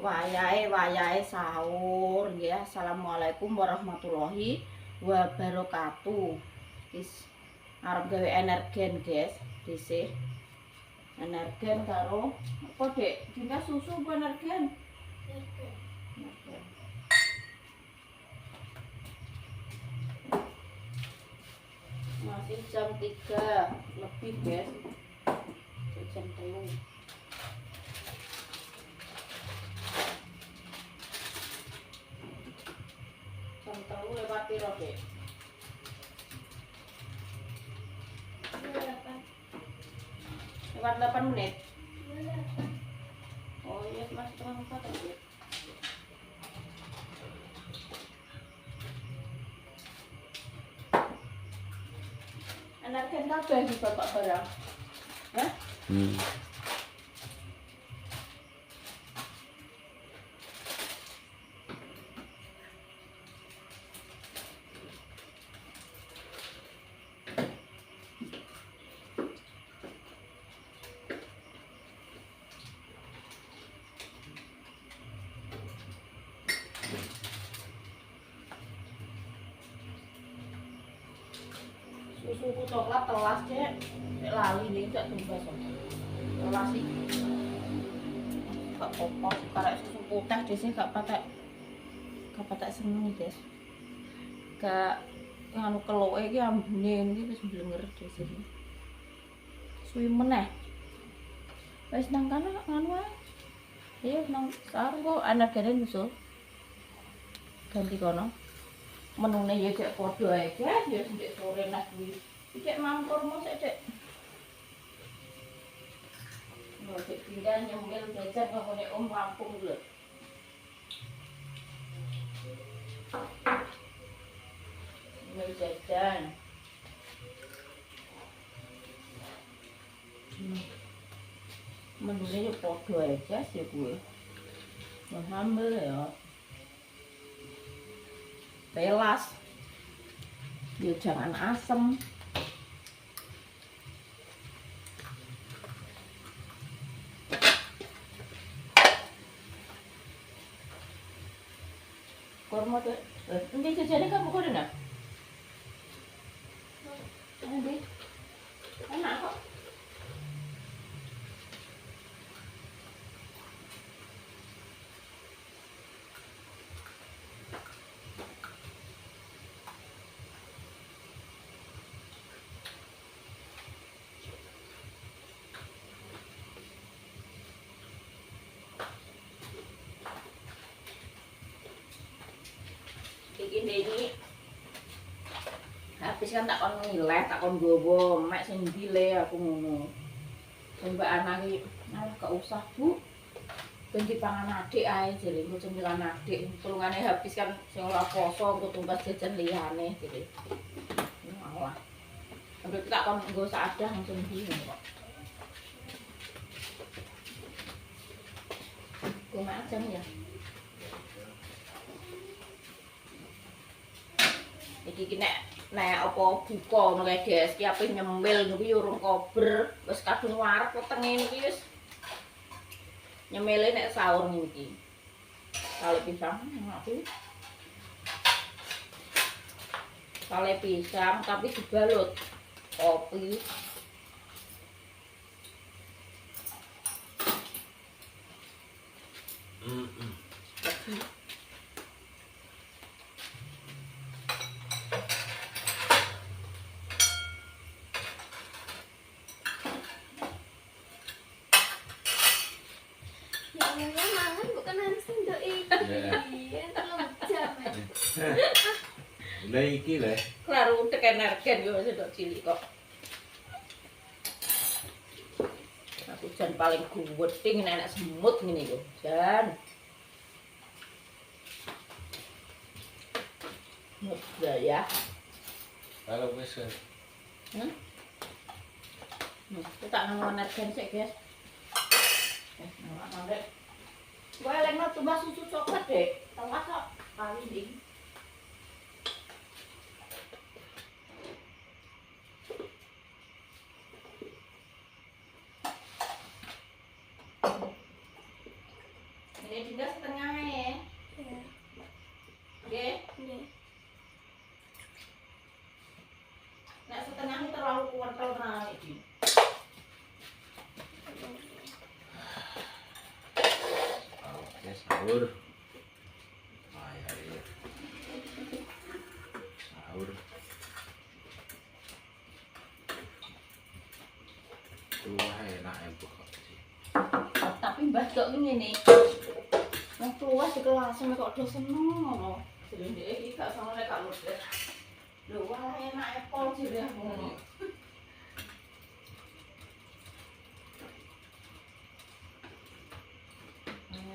wayahe sahur ya. Assalamualaikum warahmatullahi wabarakatuh. Wis arep gawe energen, guys. Dhisik. Energen karo apa, Dek? Dinda susu apa energen? Energen. Masih jam 3 lebih, guys. Jam 3. Jam 3 lewat piro, Dek? Lewat 8 menit. Oh iya, masih setengah 4 aja. Energen kabeh di bapak barang. Hah? Susu coklat telas, Cek. Cek lali nih, cek tumbas. Telas sih. Gak apa-apa, karek susu putih dhisik gak patek seneng, guys. Gak nganu keloke iki ambune iki wis blenger dhisik. Suwi meneh. Wis nang kana nganu ae. Ayo nang sarung kok energene nyusul. Ganti kono. Menune ya cek padha ae, guys. Ya sik sore nah kuwi. Cek mampurmu sik, Dek. Lho, cek pindah nyemil jajan kok nek om rampung lho. Nyemil jajan. Menune ya padha ae, guys, ya kuwi. Hamil ya. Pelas. Ya jangan asem. Kurma tuh. Nanti jajannya kamu kode nak? Nanti. Enak kok. Ini habis kan tak kon ngileh, tak kon gowo, mek sing ndile aku ngono. Sampai anak iki, "Alah gak usah, Bu. Ben dipangan adik ae," jare engko cemilan adik. Tulungane habis kan sing ora poso, engko tumbas jajan liyane jare. Alah. Sampai tak kon nggo sadah langsung bingung kok. Kok macam ya? Iki nek apa buka ngono kae, guys. Ki ape nyemil niku yo urung kober, wis kadung warep wetenge niki wis. Nyemile nek sahur niki. Sale pisang aku. Sale pisang tapi dibalut kopi. Mangan bukan harus sendok iki. Iya, telung jam. Lah iki lho. Klaru utek energen yo sendok cilik kok. Aku jan paling guweting nek semut ngene yo. Jan. Mudah ya. Kalau wis. Kita nang energen sik, guys. Nang wah, lek mau tumbas susu coklat, Dek. Telas kok. Kali ini. Ini Dinda Sahur. Ayo. Sahur. Keluar enak empuk. Tapi mbah kok ngene. Wong keluar di kelas kok do seneng ngono. Jadi ndek iki gak sama nek gak ludes. Lho wah enak apple jere ngono.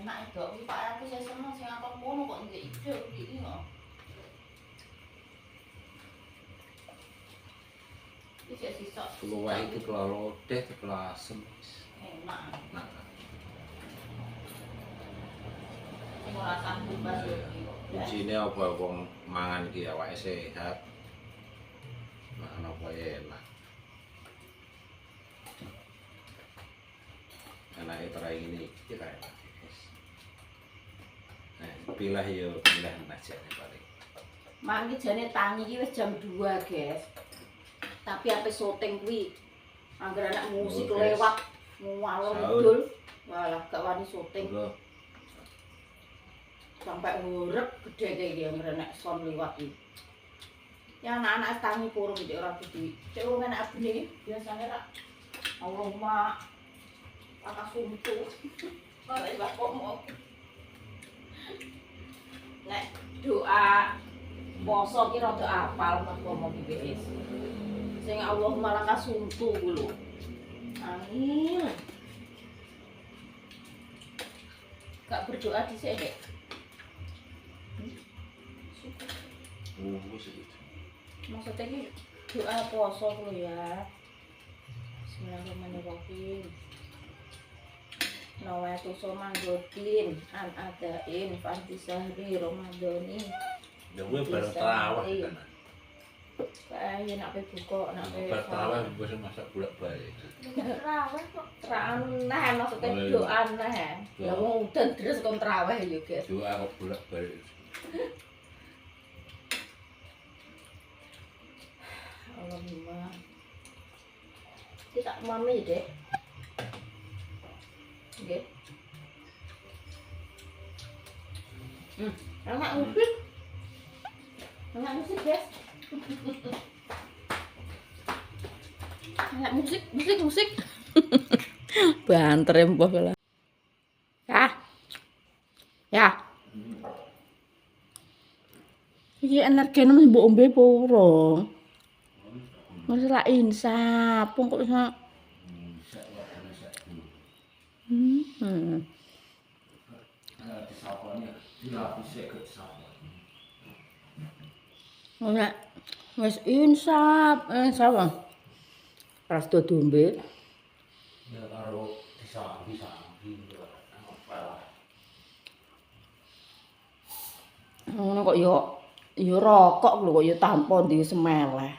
Enak itu, Pak aku saya seneng sing akon ngono kok ndek ide iki kok. Iki sisa. Keluar itu kalau deh kelasem. Enak. Nah, Sing ora sanggup bas yo iki kok. kucine apa wong mangan iki awake sehat. Mangan apa enak. Anake terai ini kira enak. Nah, pilah aja paling. Mangki jane tangi iki wis jam 2, guys. Tapi ape syuting kuwi anggere anak musik Oh, guys. lewat ngalor Sahur. ngidul. Walah gak wani syuting. Enggak. Sampai ngurep gede kayak dia merenek son liwat iki. Ya anak-anak tangi purung iki ora gede. Cek wong enak abene biasane ra Allahumma pakai suntu. Ora iso kok. Nek doa poso ki rada apal pas ngomong iki wis. Sing Allahumma laka suntu ku lho. Amin. Gak berdoa dhisik, Dek. Segitu. Maksudnya ini doa poso dulu ya. Bismillahirrahmanirrahim. Nawaitu somanggotin an adain fanti sahri Ramadhani. Ya gue baru tarawih kan. Kayak nak pe buka, nak pe Baru tarawih gue masak bolak-balik. Terawih kok. Teraneh maksudnya Boleh. doa neh. Ya wong udan terus kon traweh ya, guys. Doa kok bolak-balik. Allahumma. Kita mami deh. Nggih. Anak musik. Anak musik, guys. Anak musik. Banter empah kala. Ya. Iki energine mesti mbok ombe apa ora? Masalah insap, kok iso. Ora wis insap, ras do dombe. Ya karo disambi-sambi apa. Ngono kok ya rokok lho kok ya tampa ndi semeleh.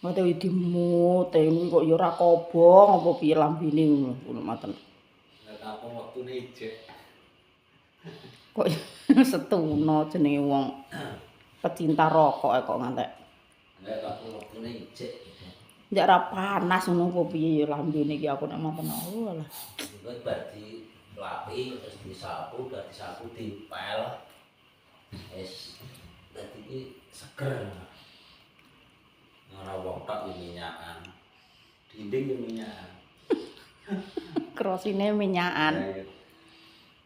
Mate dimut, ini kok ya ora kobong apa piye lambene ngono maten. Nek aku wektune ijek. Kok setuna jenenge wong pecinta rokok kok ngantek. Nek aku wektune ijek. Ndak ra panas ngono apa piye ya lambene iki aku nek maten Allah. Iku bar dilapi terus disapu, bar disapu dipel. Wis dadi iki seger. Ora wotok minyakan. Dinding yo minyakan. Krosine minyakan.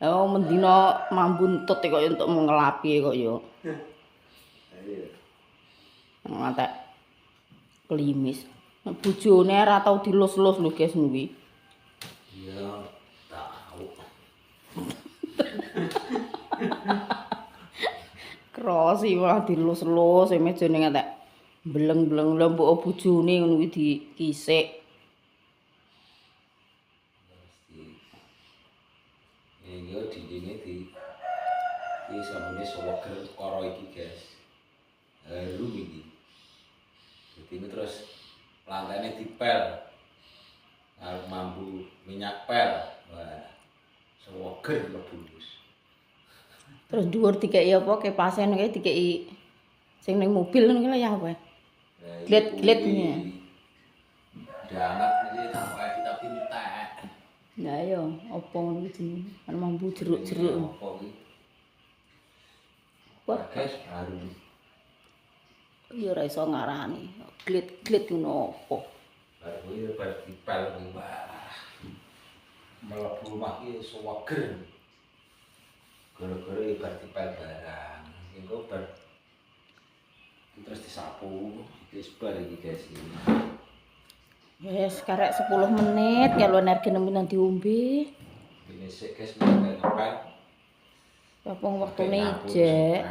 Oh mendina mambuntut kok ya untuk ngelapi kok ya. Ngantek klimis. Bojone ora tau dilus-lus lho guys kuwi. Iya, tahu. Krosi malah dilus-lus mejane ngantek bleng-bleng lho mbok bojone ngono kuwi dikisik. Ini yo dindingnya di sabune seweger karo iki guys. Harum iki. Jadi ini terus lantainya dipel. Harus mampu minyak pel. Wah. Seweger lebus. Terus dhuwur dikeki apa kipasen kae dikeki sing ning mobil ngono ki ya apa? Glet-gletnya. Dangat iki sampai kita pintek. Lah ya, apa ngono iki? Kan mambu jeruk-jeruk. Apa iki? Wah, Guys, baru. ya ora iso ngarani. Glit-glit ngono apa. Baru iki bar dipel wah. Mlebu rumah iki suweger. Gara-gara bar dipel barang. Engko bar terus disapu, wis bar iki guys. Yes, karek 10 menit kalau energi nemen diombe. Ini sik guys ngepel. Apa waktune ijek.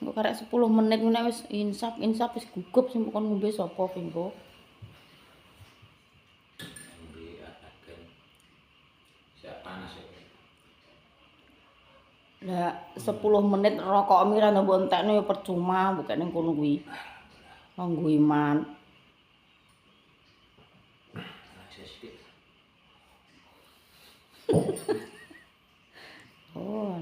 Engko karek 10 menit nek wis insap wis gugup sing kon ngombe sapa pingko. Ngombe agen. Siap panas ya. Lah 10 menit rokok mira mbok entekno ya percuma bukan ning kono kuwi. Kanggo iman. Oh.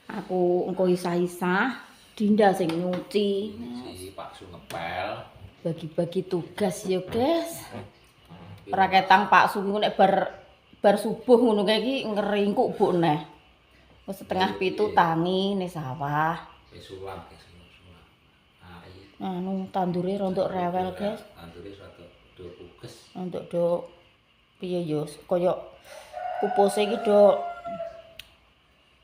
Aku engko isa-isa Dinda sing nyuci. Si Pak Su ngepel. Bagi-bagi tugas ya, guys. Ora ketang Pak Su nek bar subuh ngono kae iki ngeringkuk mbok neh. Wis setengah 7 tangi ning sawah. Wis ulang guys, ulang. Ah iki Anu tandure rontok rewel, guys. tandure rada do puges. Untuk do piye yo kaya pupuse iki do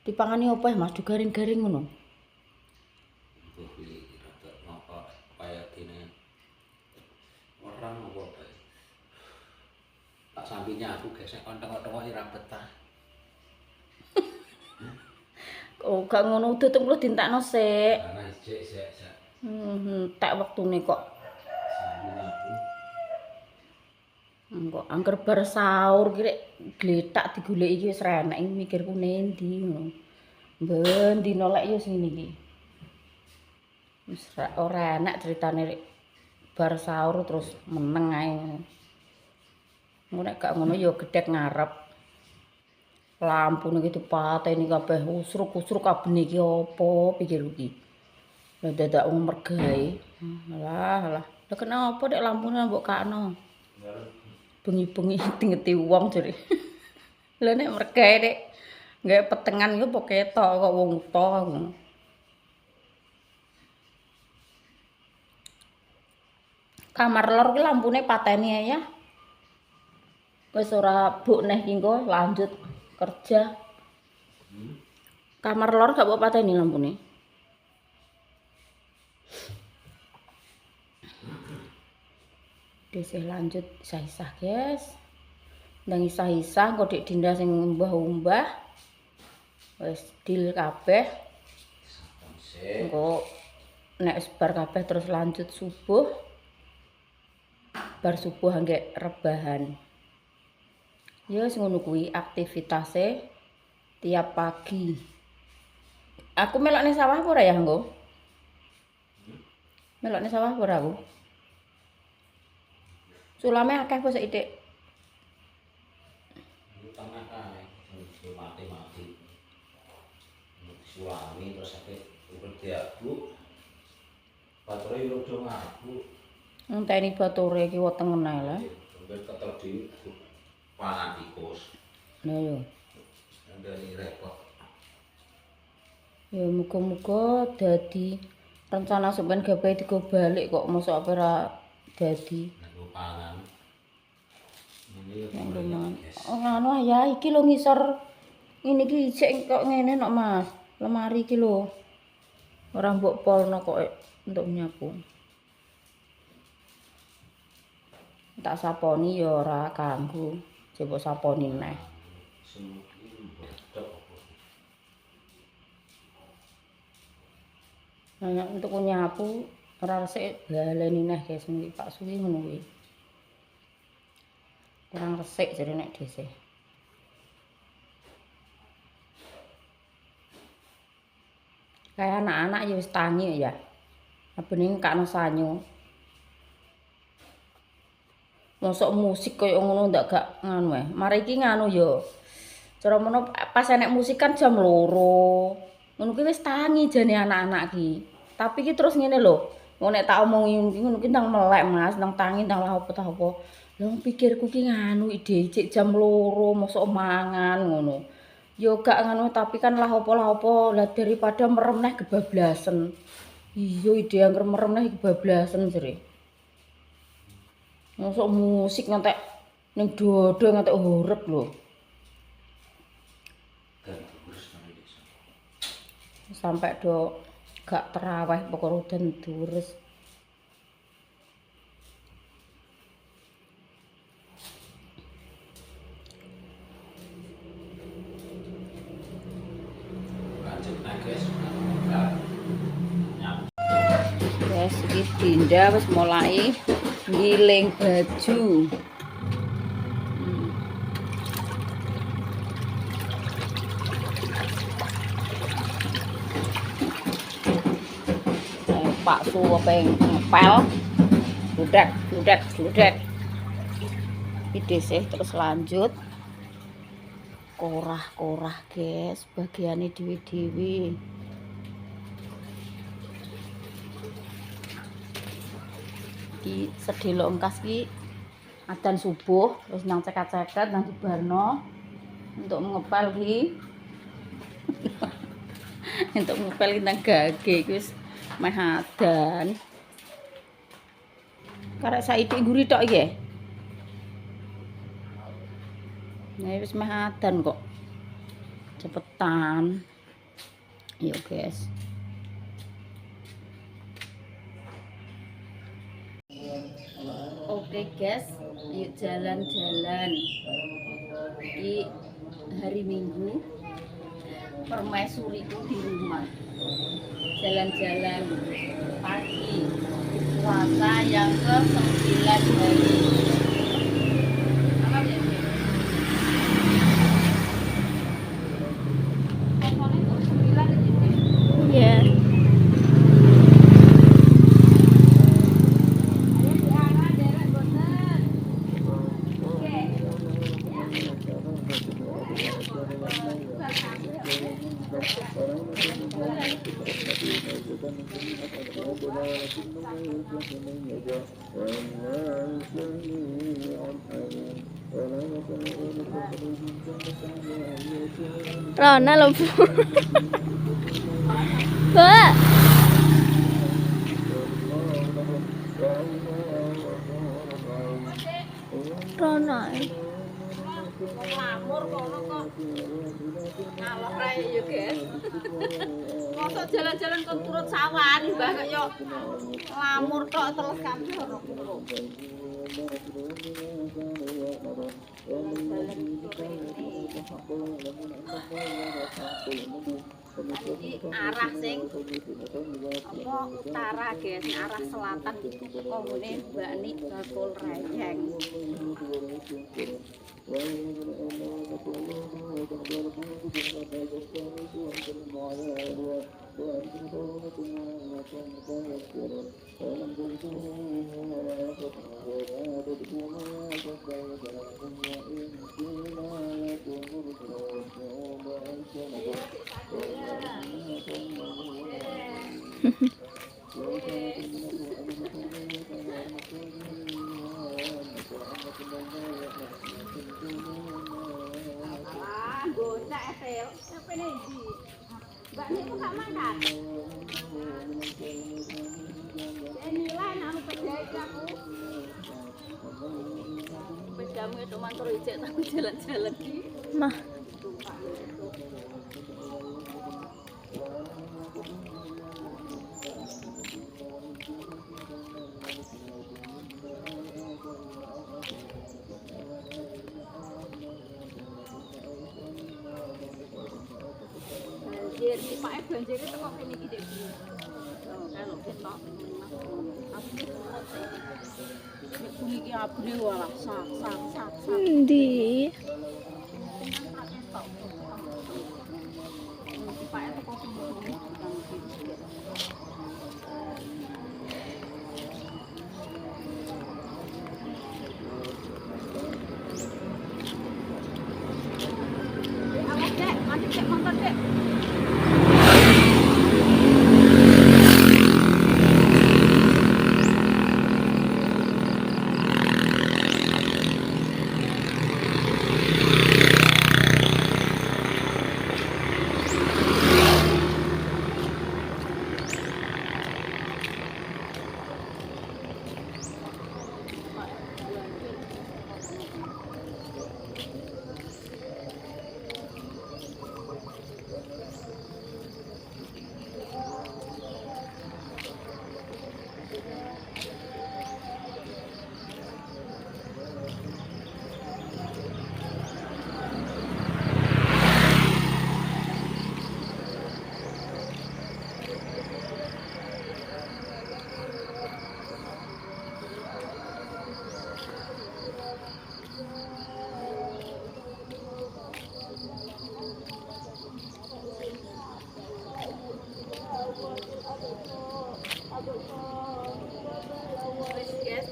dipangani apa ya Mas? Do garing-garing ngono. Mbok iki rada napa kaya dene orang apa bae. Tak sampingnya aku gesek kon tengok-tengok ora betah. Oh, gak ngono udah tunggu dintakno sik. Karena sik. Tak wektune kok. Sampingnya aku. Kok angger bar sahur ki rek gletak digoleki iki wis renek mikirku nendi ngono. Ben dino lek yo sing iki. Wis ora enak critane rek bar sahur terus meneng ae. Ngono nek gak ngono yo gedhek ngarep. Lampu niki dipateni kabeh usruk-usruk kabeh iki apa pikirku iki. Lah dadak wong mergae. Alah. Lah kenapa nek lampune mbok kakno? Bengi-bengi ngeti wong jare. Lah nek mergae nek gawe petengan iku apa ketok kok wong uta. Kamar lor ki lampune pateni ae ya. Wis ora buk neh ki engko lanjut kerja. Kamar lor gak mbok pateni lampune. Wis lanjut isah-isah, guys. Ndang isah-isah engko Dik Dinda sing umbah-umbah. Wis deal kabeh. Engko nek bar kabeh terus lanjut subuh. Bar subuh anggek rebahan. Ya wis ngono kuwi aktivitase tiap pagi. Aku melok ning sawah apa ora ya, Nggo? Melok ning sawah apa ora aku? Sulame akeh apa sithik? Tengah kae, mati. Sulami terus sampai kerja aku. Bature yo do ngaku. Ngenteni bature iki weteng ae lah. Sampai tetep di pangan tikus. Lah yo. Ndani repot. Ya muga-muga dadi rencana sampean gawe digo balik kok mosok apa ora dadi. Nggo pangan. Ini Nang rumah. Oh anu ya iki lho ngisor ngene iki isik kok ngene nok Mas. Lemari iki lho. Ora mbok polno kok untuk nyapu. Tak saponi ya ora kanggo. Coba saponi neh. Nah, untuk nyapu ora resik baleni neh guys niki Pak Suwi ngono kuwi. Kurang resik jare nek dhisik. Kayak anak-anak ya wis tangi ya. Abene kakno sanyo. Mosok musik koyo ngono ndak gak nganu wae. Mari iki nganu yo. Cara mono pas enek musik kan jam 2. Ngono kuwi wis tangi jane anak-anak ki. Tapi ki terus ngene lho. Wong nek tak omongi ngono ki nang melek Mas, nang tangi nang lha apa ta apa. Lah pikirku ki nganu ide cek jam 2 mosok mangan ngono. Yo gak ngono tapi kan lah apa lah daripada merem neh kebablasen. Iya ide angger merem neh kebablasen jere. Mosok musik ngantek ning dodo ngantek urip lho. Sampai do gak terawih pokoknya udan durus. Guys, iki Dinda wis mulai ngiling baju. Pak Su apa yang ngepel gludak ide sih terus lanjut korah guys bagiannya dewi di sedelo engkas ki adzan subuh terus nang cekat-cekat nang dibarno untuk ngepel ki untuk ngepel nang gage guys meh adan. Karek saiki nguri tok iki. Nah, wis meh adan kok. Cepetan. Yo, guys. Oke, guys. Yuk jalan-jalan. Di hari Minggu. Permaisuriku di rumah. Jalan-jalan pagi puasa yang ke-9 hari. Apa ya? Teleponnya kok 9 gitu. Iya. Rona lho, Bu. Mbak. Rona. Ngamur kono kok. Ngalor ae yo, guys. Mosok jalan-jalan kon turut sawan, Mbah kok yo ngamur tok terus kabeh ono. Iki arah sing apa utara guys, arah selatan itu komune Mbak Nik Bakul Rejeng. Gocak esel, apa nih di? Mbak Nik kok gak makan? Inilah nama penjahit aku. Pedamu itu mantor ijek tapi jalan-jalan di. Nah. Banjir, si Pak banjir itu kok kene iki, Dik. Kalau ketok. Aku bumi iki abri walah sak. Endi? Pak itu kok awas Dek, mati Dek motor Dek.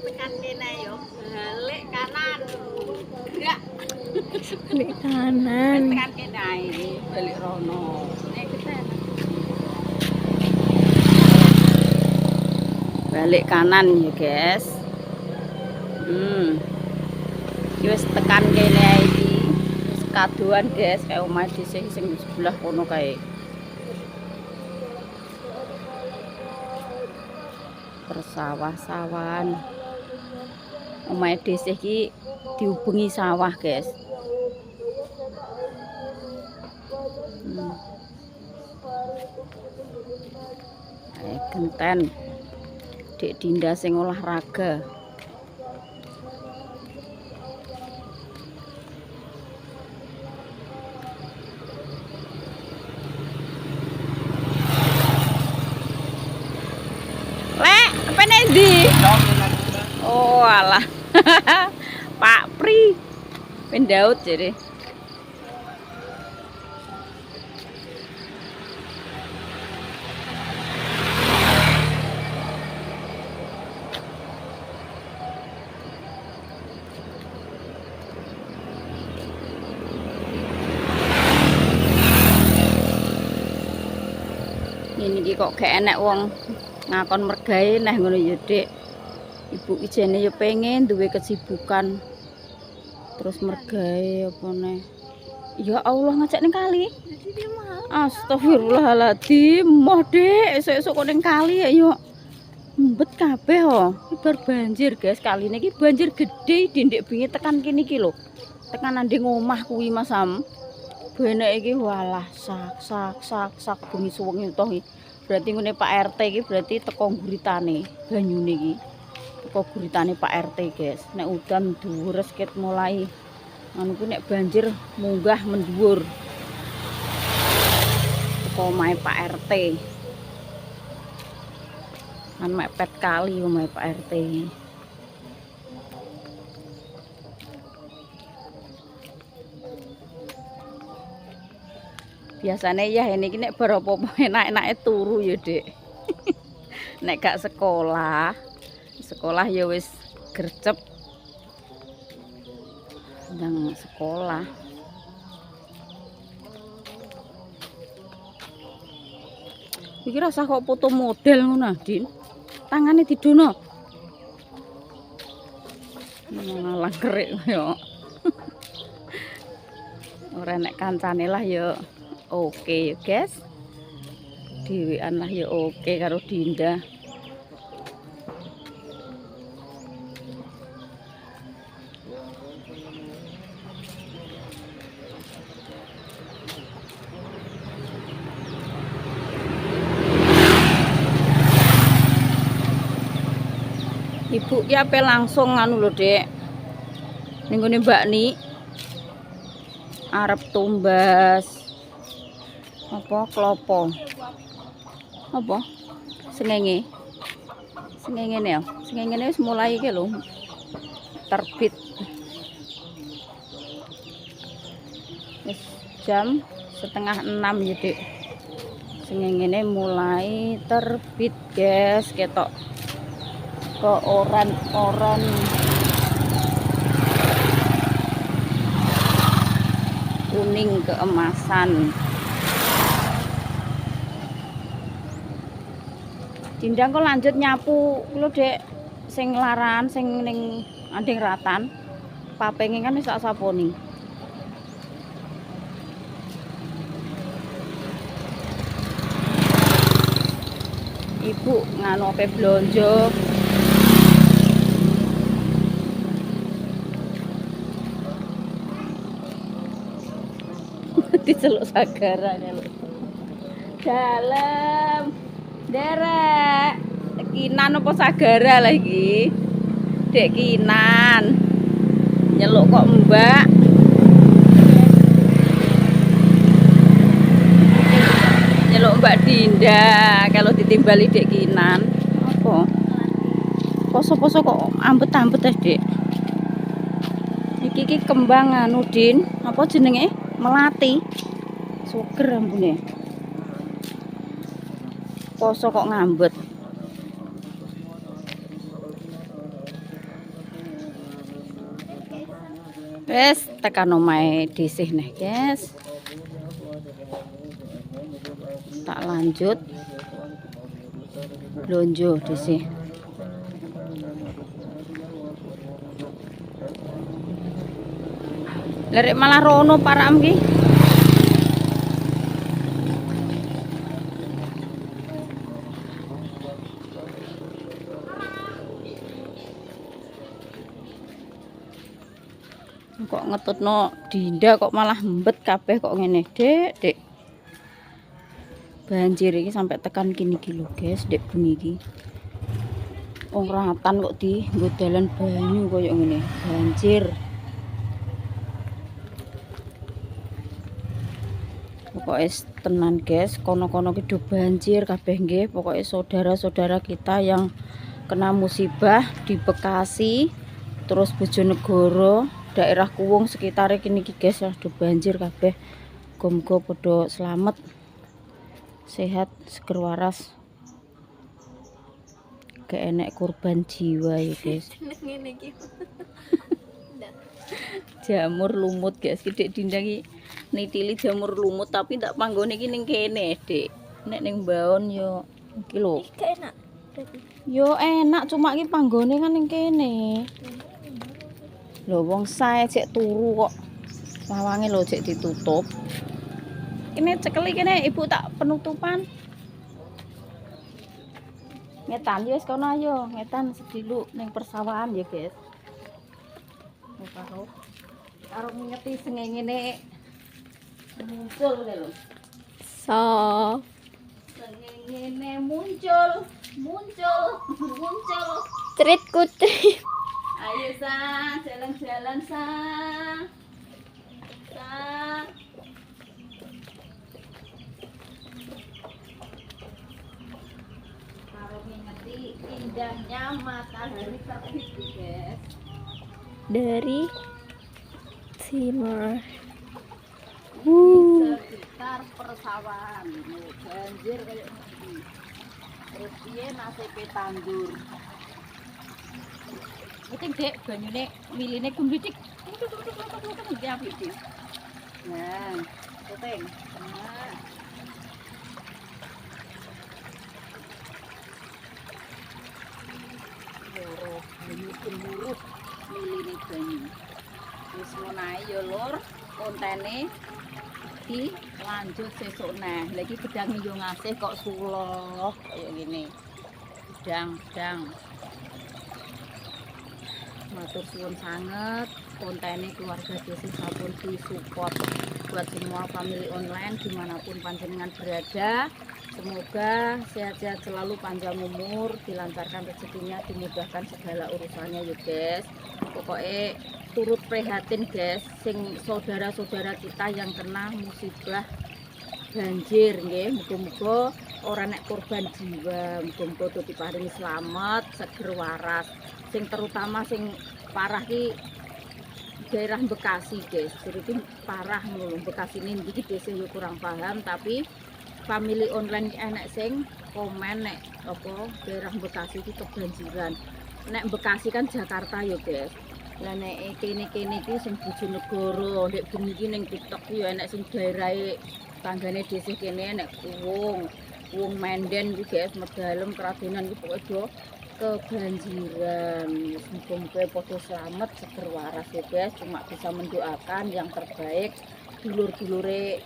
tekan kene yo. Balik kanan. Gerak. Balik kanan. Tekan kene ae. Balik rono. Nek kita balik kanan ya guys. Iki wis tekan kene ae iki. Wis kadoan guys, kaya omahe dhisik sing sebelah kono kae. Persawah-sawan. Omahe dhisik iki dihubungi sawah, guys. Genten. Dek Dinda sing olahraga. Lek, apane ndi? Oh, alah. Pak Pri. Pendaut jadi. Ini kok gak enak wong ngakon mergae nah ngono ya, Dik. Ibu ijene ya pengen duwe kesibukan. Terus mergae apa neh. Ya Allah ngajak ning kali. Astagfirullahaladzim, moh Dik, esuk-esuk kok ning kali ya yo. Mbet kabeh oh. Ibar banjir, guys. Kali ini banjir gede dindek bingi tekan kene iki lho. Tekan ndek omah kuwi Mas Sam. Benek iki walah sak bengi suwengi toh iki. Berarti ngene Pak RT iki berarti teko guritane banyune iki. Teko guritane Pak RT, guys. Nek udan dhuwur ket mulai anu ku nek banjir munggah mendhuwur. Teko omahe Pak RT. Kan mepet kali omahe Pak RT. Biasanya ya ini nek berapa enak-enake turu ya, Dek. Nek gak sekolah ya wis gercep nang sekolah. Iki rasa kok foto model ngono, Din. Tangane didono. Malah kerik yo. Ora nek kancane lah yo. Oke ya guys, dhewean lah ya oke karo Dinda. Ibu ki ape langsung anu lho, Dek. Ning gone Mbak Ni arep tumbas apa klopo apa sengenge ya sengenge wis mulai iki lho terbit wis jam 5:30 ya, Dik. Sengenge mulai terbit, guys. Ketok kok oran kuning keemasan. Dinda kok lanjut nyapu lho, Dek. Sing laran sing ning anding ratan. Papenge kan wis tak saponi. Ibu nganu ape blonjo. Diceluk sagarane lho. Dalem. Derek, Kinan apa Sagara lagi? Dek Kinan. Nyeluk kok Mbak. Nyeluk Mbak Dinda kalau ditimbali Dek Kinan. Apa? Poso-poso kok ambet-ambet Dek. Iki kembang anu Din, apa jenenge? Melati. Suger ambune. Poso kok ngambet. Wes tekan omahe dhisih nih, guys. Tak lanjut blonjo dhisih. Lerek malah rono param ki. Kok ngetutno Dinda kok malah mbet kabeh kok ngene, Dek. Banjir iki sampai tekan kini iki lho, guys, Dek bengi iki. Wong ratan kok di nggo dalan banyu koyo ngene, banjir. Pokoknya tenan, guys, kono-kono ki do banjir kabeh nggih. Pokoknya saudara-saudara kita yang kena musibah di Bekasi, terus Bojonegoro, daerah Kuwung sekitar kini iki, guys, do banjir kabeh. Muga-muga padha slamet, sehat, seger waras, gak enek korban jiwa ya, guys. Jamur lumut, guys, Dek Dinda ki nitili jamur lumut tapi tak panggone iki ning kene, Dek. Nek ning Baon yo iki lho. Gak enak. Berarti. Yo enak, cuma iki panggone kan ning kene. Lho wong sae cek turu kok. Lawange lho cek ditutup. Kene cekeli kene Ibu tak penutupan. Ngetan yo wis kono ayo, ngetan sedilu ning persawahan ya, guys. Karo ngeti sengenge muncul lho. So, Sengenge muncul. treat kutri. Ayo Sa, jalan-jalan Sa. Karo ngeti indahnya matahari terbit, guys. Dari timur. Di sekitar persawahan. Banjir kayak gini. Terus piye nasibe tandur. Iki Dek banyune miline gumbidik. Iki apik iki. Nah, keteng. Nah. Loro banyu gemuruh miline banyu. Wis ngono ae ya Lur, kontene dilanjut sesuk neh. Lah iki gedange yo ngasih kok suloh kaya ngene. Gedang. Matur suwun sangat, kontene keluarga Desi sampun disupport buat semua family online dimanapun panjenengan berada. Semoga sehat-sehat selalu, panjang umur, dilancarkan rezekinya, dimudahkan segala urusannya ya, guys. Pokoknya turut prihatin, guys, sing saudara-saudara kita yang kena musibah banjir nggih. Muga-muga ora nek korban jiwa, muga-muga diparingi slamet, seger waras. Sing terutama sing parah ki daerah Bekasi, guys. Jadi parah ngono. Bekasi ini iki desa yo kurang paham, tapi family online enek sing komen nek apa daerah Bekasi iki kebanjiran. Nek Bekasi kan Jakarta yo, guys. Lah nek kene-kene iki sing Bojonegoro, nek bengi iki ning TikTok yo enek sing daerahe tanggane desa kene nek Kuwung Menden iki, guys, Medalem Kradenan iki pokoke do kebanjiran. Muga-muga padha slamet, seger waras ya, guys. Cuma bisa mendoakan yang terbaik dulur-dulure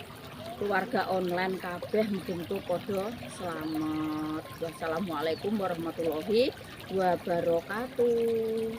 keluarga online kabeh muga-muga padha slamet. Wassalamualaikum warahmatullahi wabarakatuh.